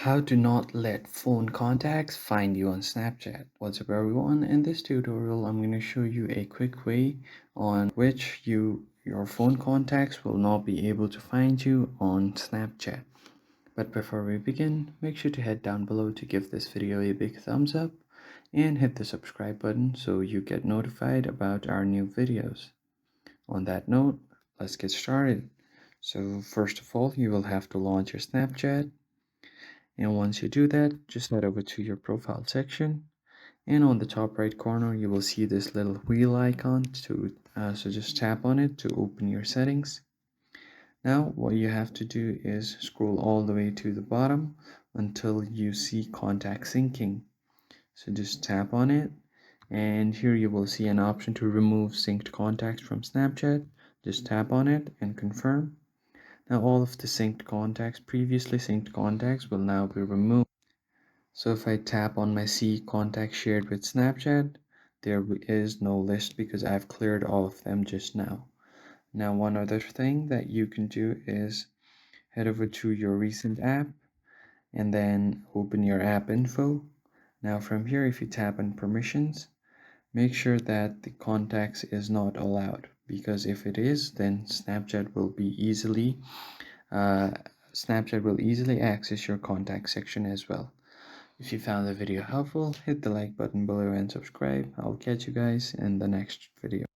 How to not let phone contacts find you on Snapchat. What's up everyone? In this tutorial I'm going to show you a quick way on which your phone contacts will not be able to find you on Snapchat. But before we begin, make sure to head down below to give this video a big thumbs up and hit the subscribe button so you get notified about our new videos. On that note, let's get started. So first of all, you will have to launch your Snapchat. And once you do that, just head over to your profile section, and on the top right corner you will see this little wheel icon so just tap on it to open your settings. Now what you have to do is scroll all the way to the bottom until you see contact syncing. So just tap on it, and here you will see an option to remove synced contacts from Snapchat. Just tap on it and confirm. Now all of the previously synced contacts will now be removed. So if I tap on my See contacts shared with Snapchat, there is no list because I've cleared all of them just now. Now one other thing that you can do is head over to your recent app and then open your app info. Now from here, if you tap on permissions, make sure that the contacts is not allowed, because if it is, then uh, Snapchat will easily access your contact section as well. If you found the video helpful, hit the like button below and subscribe. I'll catch you guys in the next video.